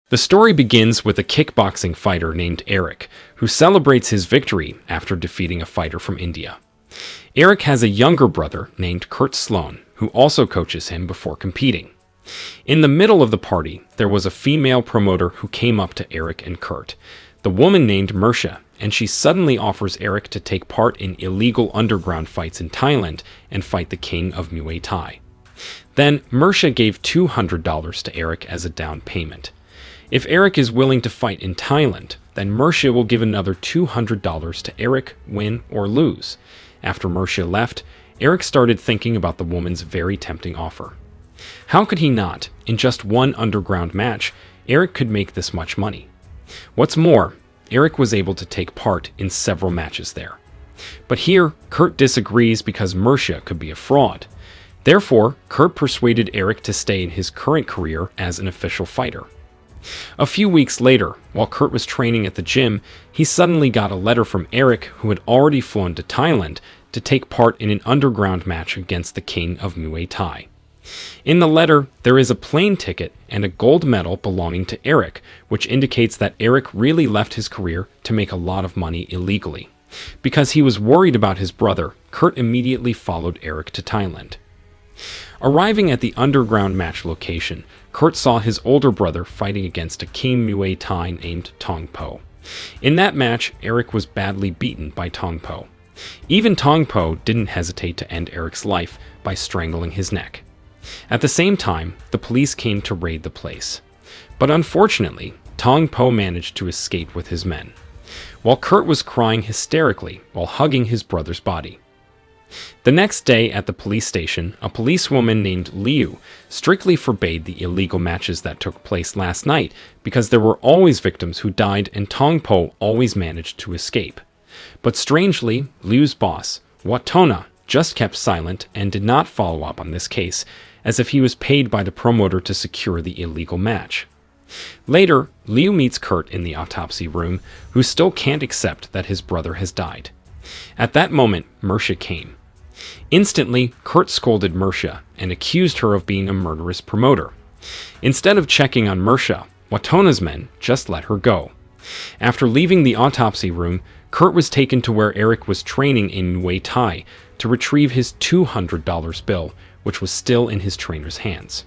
The story begins with a kickboxing fighter named Eric, who celebrates his victory after defeating a fighter from India. Eric has a younger brother named Kurt Sloan, who also coaches him before competing. In the middle of the party, there was a female promoter who came up to Eric and Kurt, the woman named Mersha, and she suddenly offers Eric to take part in illegal underground fights in Thailand and fight the king of Muay Thai. Then Mersha gave $200 to Eric as a down payment. If Eric is willing to fight in Thailand, then Mersha will give another $200 to Eric, win or lose. After Mersha left, Eric started thinking about the woman's very tempting offer. How could he not? In just one underground match, Eric could make this much money. What's more, Eric was able to take part in several matches there. But here, Kurt disagrees because Mersha could be a fraud. Therefore, Kurt persuaded Eric to stay in his current career as an official fighter. A few weeks later, while Kurt was training at the gym, he suddenly got a letter from Eric, who had already flown to Thailand, to take part in an underground match against the king of Muay Thai. In the letter, there is a plane ticket and a gold medal belonging to Eric, which indicates that Eric really left his career to make a lot of money illegally. Because he was worried about his brother, Kurt immediately followed Eric to Thailand. Arriving at the underground match location, Kurt saw his older brother fighting against a king Muay Thai named Tong Po. In that match, Eric was badly beaten by Tong Po. Even Tong Po didn't hesitate to end Eric's life by strangling his neck. At the same time, the police came to raid the place. But unfortunately, Tong Po managed to escape with his men, while Kurt was crying hysterically while hugging his brother's body. The next day at the police station, a policewoman named Liu strictly forbade the illegal matches that took place last night because there were always victims who died and Tong Po always managed to escape. But strangely, Liu's boss, Watona, just kept silent and did not follow up on this case, as if he was paid by the promoter to secure the illegal match. Later, Liu meets Kurt in the autopsy room, who still can't accept that his brother has died. At that moment, Mersha came. Instantly, Kurt scolded Mersha and accused her of being a murderous promoter. Instead of checking on Mersha, Watona's men just let her go. After leaving the autopsy room, Kurt was taken to where Eric was training in Muay Thai to retrieve his $200 bill, which was still in his trainer's hands.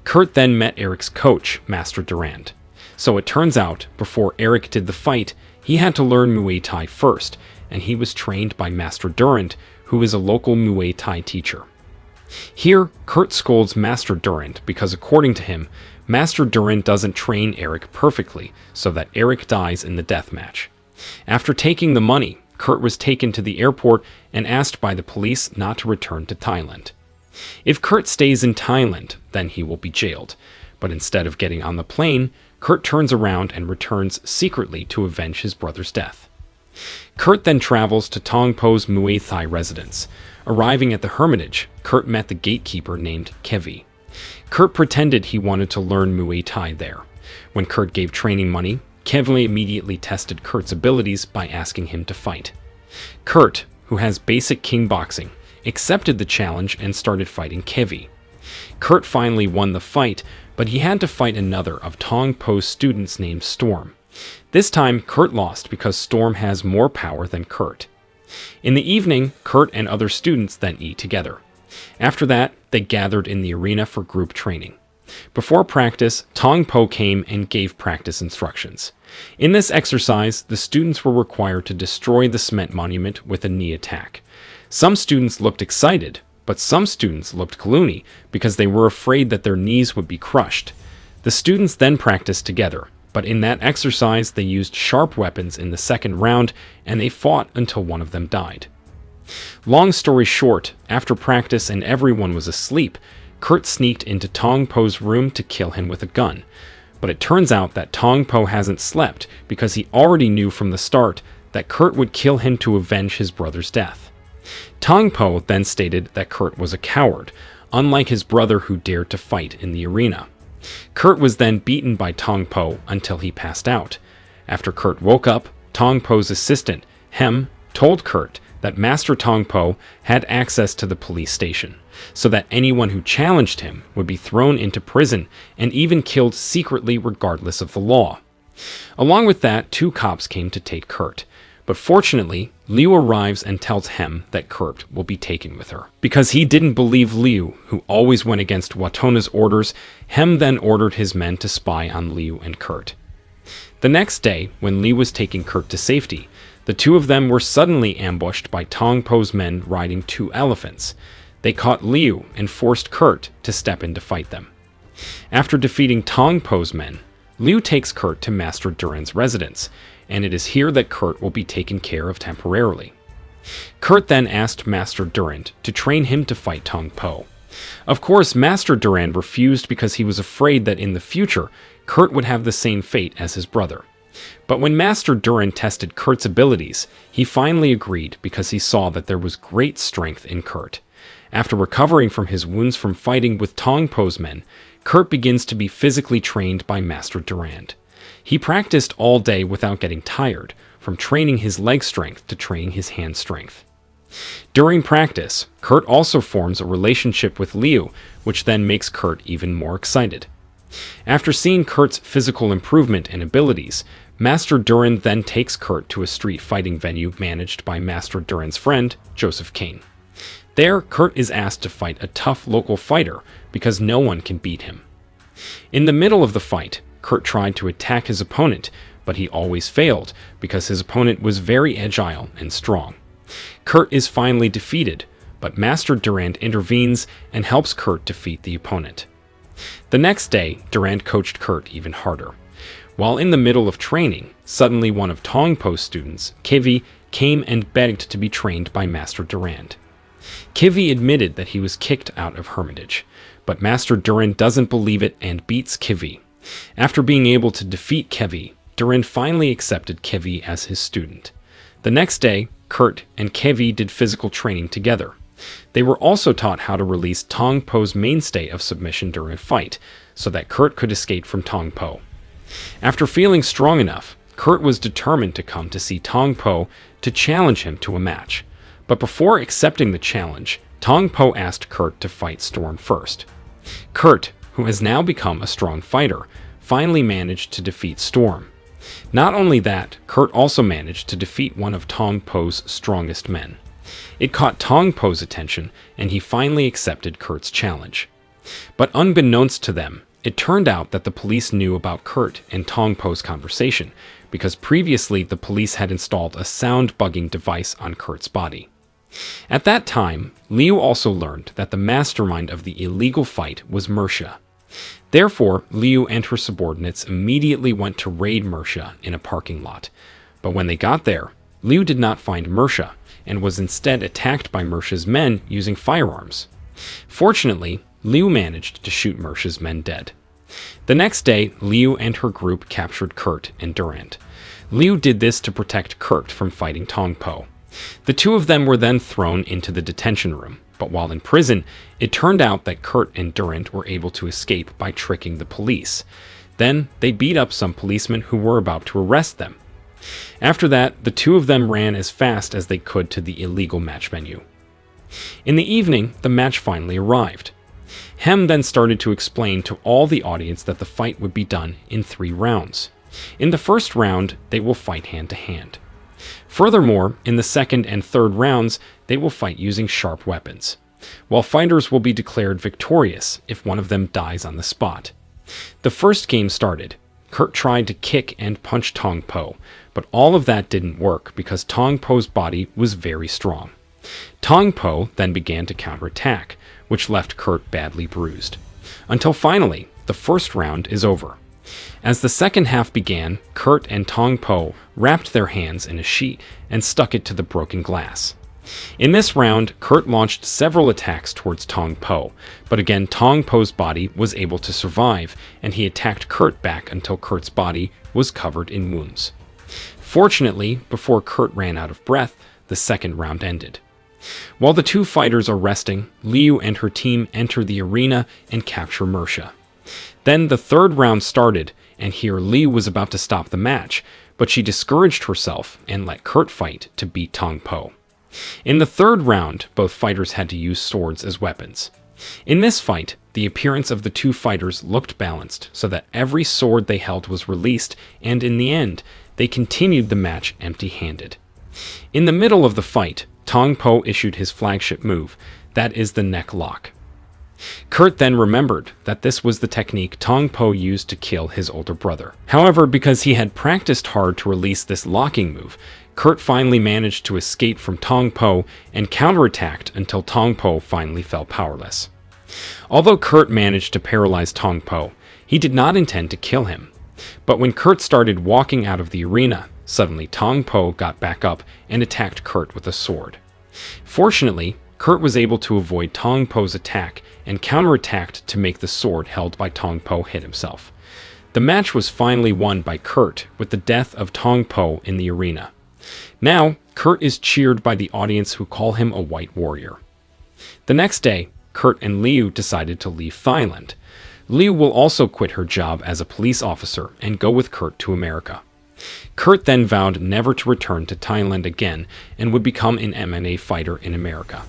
Kurt then met Eric's coach, Master Durand. So it turns out, before Eric did the fight, he had to learn Muay Thai first, and he was trained by Master Durand, who is a local Muay Thai teacher. Here, Kurt scolds Master Durand because according to him, Master Durand doesn't train Eric perfectly, so that Eric dies in the death match. After taking the money, Kurt was taken to the airport and asked by the police not to return to Thailand. If Kurt stays in Thailand, then he will be jailed. But instead of getting on the plane, Kurt turns around and returns secretly to avenge his brother's death. Kurt then travels to Tong Po's Muay Thai residence. Arriving at the hermitage, Kurt met the gatekeeper named Kevi. Kurt pretended he wanted to learn Muay Thai there. When Kurt gave training money, Kevi immediately tested Kurt's abilities by asking him to fight. Kurt, who has basic kickboxing, accepted the challenge and started fighting Kevi. Kurt finally won the fight, but he had to fight another of Tong Po's students named Storm. This time, Kurt lost because Storm has more power than Kurt. In the evening, Kurt and other students then eat together. After that, they gathered in the arena for group training. Before practice, Tong Po came and gave practice instructions. In this exercise, the students were required to destroy the cement monument with a knee attack. Some students looked excited, but some students looked gloomy because they were afraid that their knees would be crushed. The students then practiced together, but in that exercise they used sharp weapons in the second round and they fought until one of them died. Long story short, after practice and everyone was asleep, Kurt sneaked into Tong Po's room to kill him with a gun. But it turns out that Tong Po hasn't slept because he already knew from the start that Kurt would kill him to avenge his brother's death. Tong Po then stated that Kurt was a coward, unlike his brother who dared to fight in the arena. Kurt was then beaten by Tong Po until he passed out. After Kurt woke up, Tong Po's assistant, Hem, told Kurt that Master Tong Po had access to the police station, so that anyone who challenged him would be thrown into prison and even killed secretly regardless of the law. Along with that, 2 cops came to take Kurt. But fortunately, Liu arrives and tells Hem that Kurt will be taken with her. Because he didn't believe Liu, who always went against Watona's orders, Hem then ordered his men to spy on Liu and Kurt. The next day, when Liu was taking Kurt to safety, the 2 of them were suddenly ambushed by Tong Po's men riding 2 elephants. They caught Liu and forced Kurt to step in to fight them. After defeating Tong Po's men, Liu takes Kurt to Master Duran's residence, and it is here that Kurt will be taken care of temporarily. Kurt then asked Master Duran to train him to fight Tong Po. Of course, Master Duran refused because he was afraid that in the future, Kurt would have the same fate as his brother. But when Master Duran tested Kurt's abilities, he finally agreed because he saw that there was great strength in Kurt. After recovering from his wounds from fighting with Tong Po's men, Kurt begins to be physically trained by Master Duran. He practiced all day without getting tired, from training his leg strength to training his hand strength. During practice, Kurt also forms a relationship with Liu, which then makes Kurt even more excited. After seeing Kurt's physical improvement and abilities, Master Duran then takes Kurt to a street fighting venue managed by Master Duran's friend, Joseph Kane. There, Kurt is asked to fight a tough local fighter because no one can beat him. In the middle of the fight, Kurt tried to attack his opponent, but he always failed because his opponent was very agile and strong. Kurt is finally defeated, but Master Duran intervenes and helps Kurt defeat the opponent. The next day, Duran coached Kurt even harder. While in the middle of training, suddenly one of Tong Po's students, Kivi, came and begged to be trained by Master Duran. Kivi admitted that he was kicked out of Hermitage, but Master Duran doesn't believe it and beats Kivi. After being able to defeat Kivi, Duran finally accepted Kivi as his student. The next day, Kurt and Kivi did physical training together. They were also taught how to release Tong Po's mainstay of submission during a fight, so that Kurt could escape from Tong Po. After feeling strong enough, Kurt was determined to come to see Tong Po to challenge him to a match. But before accepting the challenge, Tong Po asked Kurt to fight Storm first. Kurt, who has now become a strong fighter, finally managed to defeat Storm. Not only that, Kurt also managed to defeat one of Tong Po's strongest men. It caught Tong Po's attention, and he finally accepted Kurt's challenge. But unbeknownst to them, it turned out that the police knew about Kurt and Tong Po's conversation, because previously the police had installed a sound bugging device on Kurt's body. At that time, Liu also learned that the mastermind of the illegal fight was Mersha. Therefore, Liu and her subordinates immediately went to raid Mersha in a parking lot. But when they got there, Liu did not find Mersha, and was instead attacked by Mersha's men using firearms. Fortunately, Liu managed to shoot Mersha's men dead. The next day, Liu and her group captured Kurt and Durant. Liu did this to protect Kurt from fighting Tong Po. The 2 of them were then thrown into the detention room, but while in prison, it turned out that Kurt and Durant were able to escape by tricking the police. Then, they beat up some policemen who were about to arrest them. After that, the 2 of them ran as fast as they could to the illegal match venue. In the evening, the match finally arrived. Hem then started to explain to all the audience that the fight would be done in 3 rounds. In the first round, they will fight hand-to-hand. Furthermore, in the second and third rounds, they will fight using sharp weapons, while fighters will be declared victorious if one of them dies on the spot. The first game started. Kurt tried to kick and punch Tong Po, but all of that didn't work because Tong Po's body was very strong. Tong Po then began to counterattack, which left Kurt badly bruised. Until finally, the first round is over. As the second half began, Kurt and Tong Po wrapped their hands in a sheet and stuck it to the broken glass. In this round, Kurt launched several attacks towards Tong Po, but again Tong Po's body was able to survive, and he attacked Kurt back until Kurt's body was covered in wounds. Fortunately, before Kurt ran out of breath, the second round ended. While the 2 fighters are resting, Liu and her team enter the arena and capture Mersha. Then the third round started, and here Liu was about to stop the match, but she discouraged herself and let Kurt fight to beat Tong Po. In the third round, both fighters had to use swords as weapons. In this fight, the appearance of the two fighters looked balanced so that every sword they held was released, and in the end, they continued the match empty-handed. In the middle of the fight, Tong Po issued his flagship move, that is the neck lock. Kurt then remembered that this was the technique Tong Po used to kill his older brother. However, because he had practiced hard to release this locking move, Kurt finally managed to escape from Tong Po and counterattacked until Tong Po finally fell powerless. Although Kurt managed to paralyze Tong Po, he did not intend to kill him. But when Kurt started walking out of the arena, suddenly Tong Po got back up and attacked Kurt with a sword. Fortunately, Kurt was able to avoid Tong Po's attack and counterattacked to make the sword held by Tong Po hit himself. The match was finally won by Kurt with the death of Tong Po in the arena. Now, Kurt is cheered by the audience who call him a white warrior. The next day, Kurt and Liu decided to leave Thailand. Liu will also quit her job as a police officer and go with Kurt to America. Kurt then vowed never to return to Thailand again and would become an MMA fighter in America.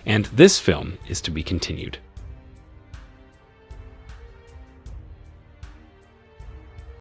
And this film is to be continued.